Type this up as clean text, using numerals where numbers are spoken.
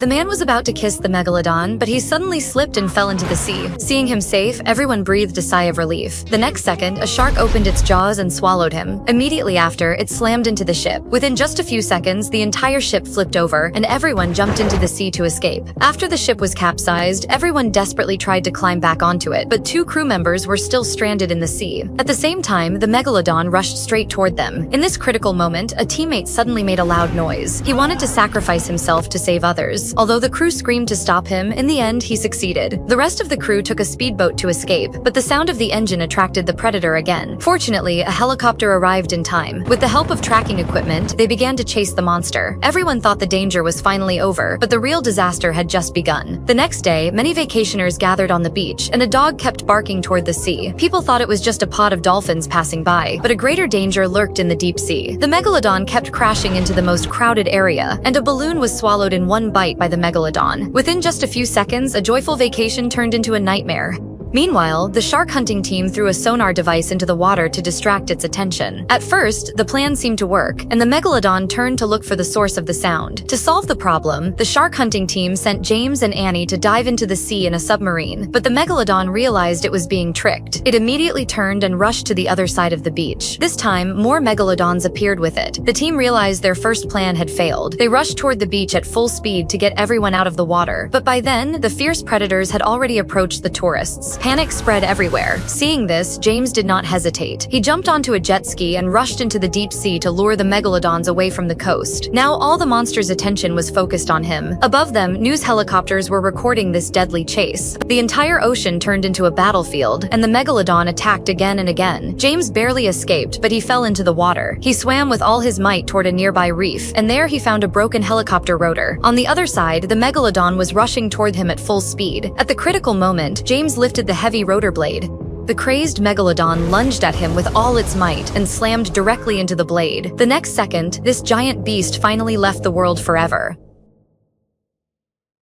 The man was about to kiss the megalodon, but he suddenly slipped and fell into the sea. Seeing him safe, everyone breathed a sigh of relief. The next second, a shark opened its jaws and swallowed him. Immediately after, it slammed into the ship. Within just a few seconds, the entire ship flipped over, and everyone jumped into the sea to escape. After the ship was capsized, everyone desperately tried to climb back onto it, but 2 crew members were still stranded in the sea. At the same time, the megalodon rushed straight toward them. In this critical moment, a teammate suddenly made a loud noise. He wanted to sacrifice himself to save others. Although the crew screamed to stop him, in the end, he succeeded. The rest of the crew took a speedboat to escape, but the sound of the engine attracted the predator again. Fortunately, a helicopter arrived in time. With the help of tracking equipment, they began to chase the monster. Everyone thought the danger was finally over, but the real disaster had just begun. The next day, many vacationers gathered on the beach, and a dog kept barking toward the sea. People thought it was just a pod of dolphins passing by, but a greater danger lurked in the deep sea. The megalodon kept crashing into the most crowded area, and a balloon was swallowed in one bite by the megalodon. Within just a few seconds, a joyful vacation turned into a nightmare. Meanwhile, the shark hunting team threw a sonar device into the water to distract its attention. At first, the plan seemed to work, and the megalodon turned to look for the source of the sound. To solve the problem, the shark hunting team sent James and Annie to dive into the sea in a submarine, but the megalodon realized it was being tricked. It immediately turned and rushed to the other side of the beach. This time, more megalodons appeared with it. The team realized their first plan had failed. They rushed toward the beach at full speed to get everyone out of the water, but by then, the fierce predators had already approached the tourists. Panic spread everywhere. Seeing this, James did not hesitate. He jumped onto a jet ski and rushed into the deep sea to lure the megalodons away from the coast. Now all the monster's attention was focused on him. Above them, news helicopters were recording this deadly chase. The entire ocean turned into a battlefield, and the megalodon attacked again and again. James barely escaped, but he fell into the water. He swam with all his might toward a nearby reef, and there he found a broken helicopter rotor. On the other side, the megalodon was rushing toward him at full speed. At the critical moment, James lifted the heavy rotor blade. The crazed megalodon lunged at him with all its might and slammed directly into the blade. The next second, this giant beast finally left the world forever.